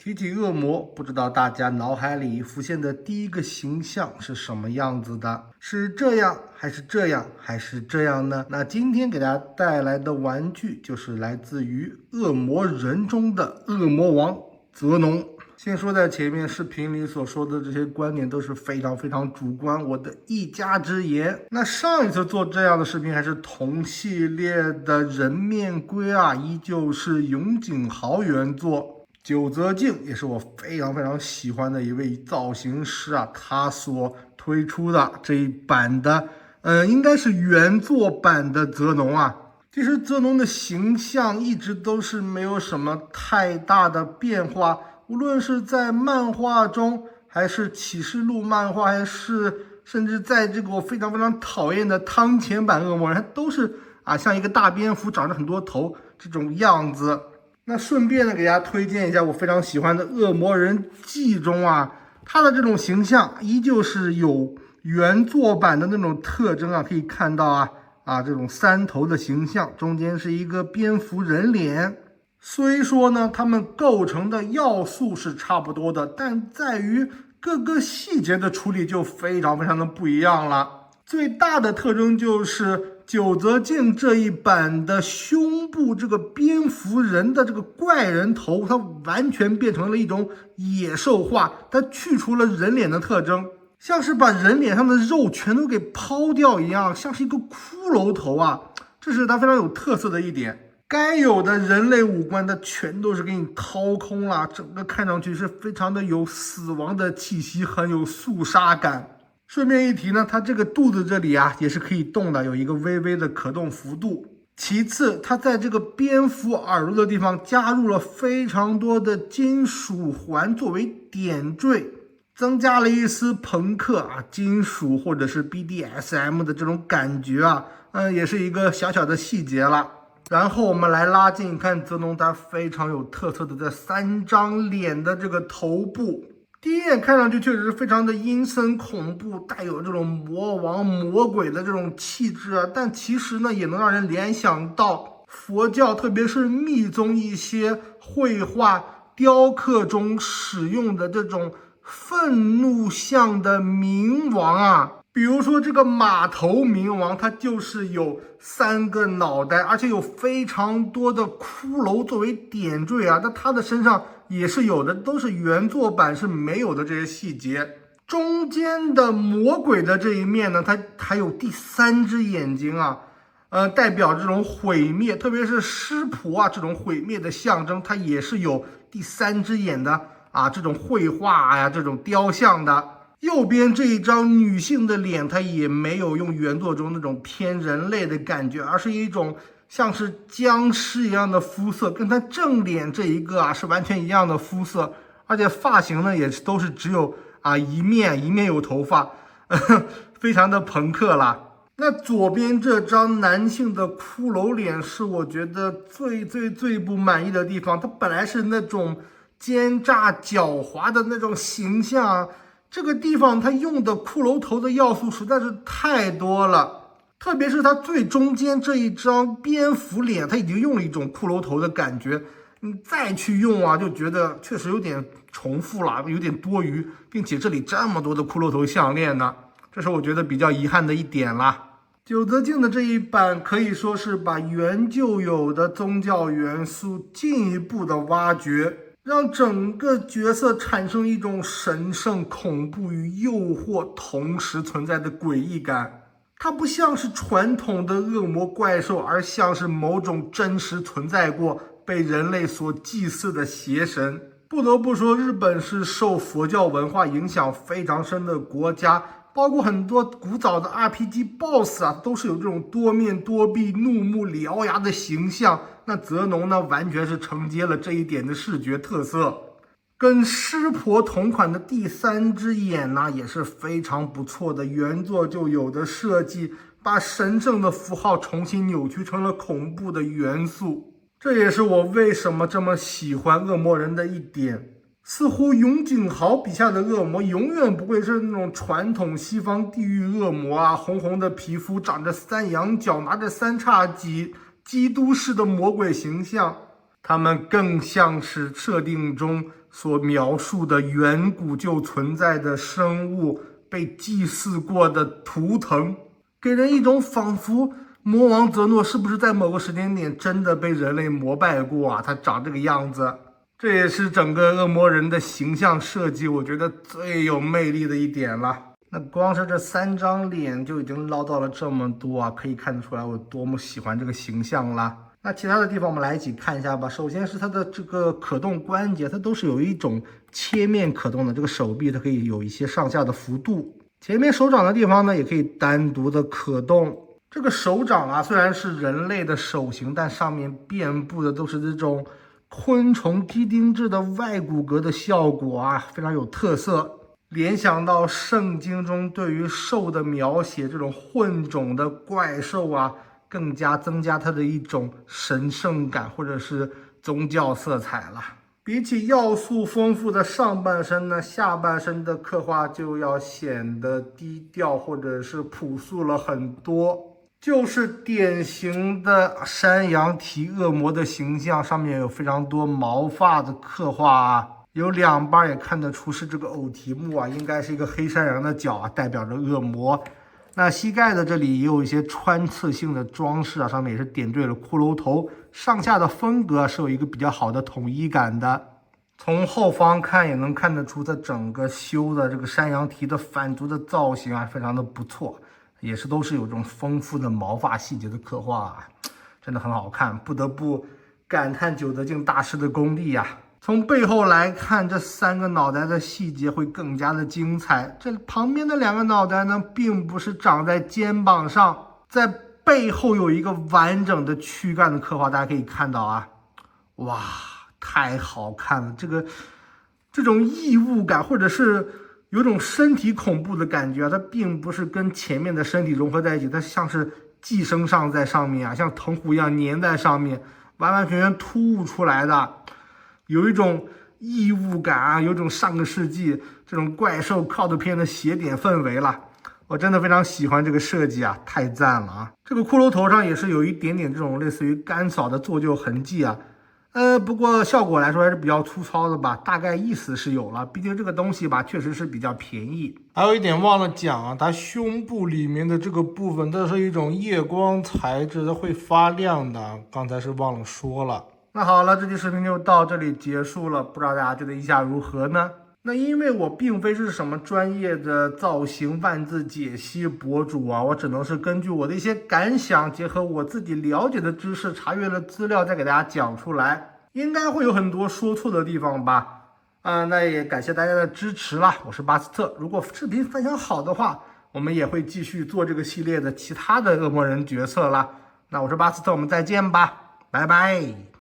提起恶魔，不知道大家脑海里浮现的第一个形象是什么样子的？是这样，还是这样，还是这样呢？那今天给大家带来的玩具就是来自于恶魔人中的恶魔王泽农。先说在前面，视频里所说的这些观点都是非常主观，我的一家之言。那上一次做这样的视频还是同系列的人面龟啊，依旧是永井豪原作。九泽静也是我非常喜欢的一位造型师啊，他所推出的这一版的，应该是原作版的泽农啊。其实泽农的形象一直都是没有什么太大的变化，无论是在漫画中，还是启示录漫画，还是甚至在这个我非常讨厌的汤浅版恶魔人，都是像一个大蝙蝠长着很多头这种样子。那顺便呢，给大家推荐一下我非常喜欢的《恶魔人记》中啊，他的这种形象依旧是有原作版的那种特征啊，可以看到这种三头的形象，中间是一个蝙蝠人脸。虽说呢，他们构成的要素是差不多的，但在于各个细节的处理就非常的不一样了。最大的特征就是九泽静这一版的胸部这个蝙蝠人的这个怪人头，它完全变成了一种野兽化，它去除了人脸的特征，像是把人脸上的肉全都给抛掉一样，像是一个骷髅头啊，这是它非常有特色的一点。该有的人类五官它全都是给你掏空了，整个看上去是非常的有死亡的气息，很有肃杀感。顺便一提呢，它这个肚子这里也是可以动的，有一个微微的可动幅度。其次，它在这个蝙蝠耳朵的地方加入了非常多的金属环作为点缀，增加了一丝朋克金属或者是 BDSM 的这种感觉也是一个小小的细节了。然后我们来拉近看泽农，它非常有特色的在三张脸的这个头部。第一眼看上去确实是非常的阴森恐怖，带有这种魔王魔鬼的这种气质但其实呢也能让人联想到佛教，特别是密宗一些绘画雕刻中使用的这种愤怒像的冥王比如说这个马头冥王，它就是有3个脑袋，而且有非常多的骷髅作为点缀那它的身上也是有的，都是原作版是没有的这些细节。中间的魔鬼的这一面呢，它还有第3只眼睛代表这种毁灭，特别是湿婆这种毁灭的象征，它也是有第3只眼的这种绘画这种雕像的。右边这一张女性的脸，它也没有用原作中那种偏人类的感觉，而是一种像是僵尸一样的肤色，跟它正脸这一个是完全一样的肤色，而且发型呢也都是只有一面有头发，非常的朋克啦。那左边这张男性的骷髅脸是我觉得最不满意的地方，它本来是那种奸诈狡猾的那种形象这个地方他用的骷髅头的要素实在是太多了，特别是他最中间这一张蝙蝠脸，他已经用了一种骷髅头的感觉，你再去用就觉得确实有点重复了，有点多余，并且这里这么多的骷髅头项链呢，这是我觉得比较遗憾的一点啦。九泽静的这一版可以说是把原就有的宗教元素进一步的挖掘，让整个角色产生一种神圣、恐怖与诱惑同时存在的诡异感。它不像是传统的恶魔怪兽，而像是某种真实存在过、被人类所祭祀的邪神。不得不说，日本是受佛教文化影响非常深的国家，包括很多古早的 RPG BOSS 都是有这种多面多臂、怒目獠牙的形象。那泽农呢，完全是承接了这一点的视觉特色。跟湿婆同款的第3只眼呢，也是非常不错的，原作就有的设计，把神圣的符号重新扭曲成了恐怖的元素。这也是我为什么这么喜欢恶魔人的一点。似乎永井豪笔下的恶魔永远不会是那种传统西方地狱恶魔红红的皮肤，长着3羊角，拿着3叉戟，基督式的魔鬼形象。它们更像是设定中所描述的远古就存在的生物被祭祀过的图腾，给人一种仿佛魔王泽诺是不是在某个时间点真的被人类膜拜过啊？他长这个样子，这也是整个恶魔人的形象设计我觉得最有魅力的一点了。那光是这3张脸就已经唠叨了这么多啊，可以看得出来我多么喜欢这个形象啦。那其他的地方我们来一起看一下吧。首先是它的这个可动关节，它都是有一种切面可动的，这个手臂它可以有一些上下的幅度。前面手掌的地方呢，也可以单独的可动。这个手掌啊，虽然是人类的手型，但上面遍布的都是这种昆虫基丁质的外骨骼的效果啊，非常有特色。联想到圣经中对于兽的描写，这种混种的怪兽啊，更加增加它的一种神圣感或者是宗教色彩了。比起要素丰富的上半身呢，下半身的刻画就要显得低调或者是朴素了很多，就是典型的山羊蹄恶魔的形象，上面有非常多毛发的刻画啊，有2瓣也看得出是这个偶蹄目啊，应该是一个黑山羊的脚啊，代表着恶魔。那膝盖的这里也有一些穿刺性的装饰啊，上面也是点缀了骷髅头，上下的风格是有一个比较好的统一感的。从后方看也能看得出它整个修的这个山羊蹄的反足的造型啊，非常的不错，也是都是有这种丰富的毛发细节的刻画啊，真的很好看，不得不感叹久德敬大师的功力呀。从背后来看，这3个脑袋的细节会更加的精彩。这旁边的2个脑袋呢，并不是长在肩膀上，在背后有一个完整的躯干的刻画，大家可以看到啊，哇，太好看了！这种异物感，或者是有种身体恐怖的感觉啊，它并不是跟前面的身体融合在一起，它像是寄生上在上面啊，像藤壶一样粘在上面，完完全全突兀出来的。有一种异物感啊，有种上个世纪这种怪兽靠的片的邪典氛围了。我真的非常喜欢这个设计啊，太赞了啊！这个骷髅头上也是有一点点这种类似于干扫的做旧痕迹啊，不过效果来说还是比较粗糙的吧，大概意思是有了，毕竟这个东西吧确实是比较便宜。还有一点忘了讲啊，它胸部里面的这个部分，这是一种夜光材质，它会发亮的，刚才是忘了说了。那好了，这期视频就到这里结束了，不知道大家觉得意下如何呢？那因为我并非是什么专业的造型万字解析博主啊，我只能是根据我的一些感想，结合我自己了解的知识，查阅了资料，再给大家讲出来，应该会有很多说错的地方吧。那也感谢大家的支持啦，我是巴斯特。如果视频分享好的话，我们也会继续做这个系列的其他的恶魔人角色啦。那我是巴斯特，我们再见吧，拜拜。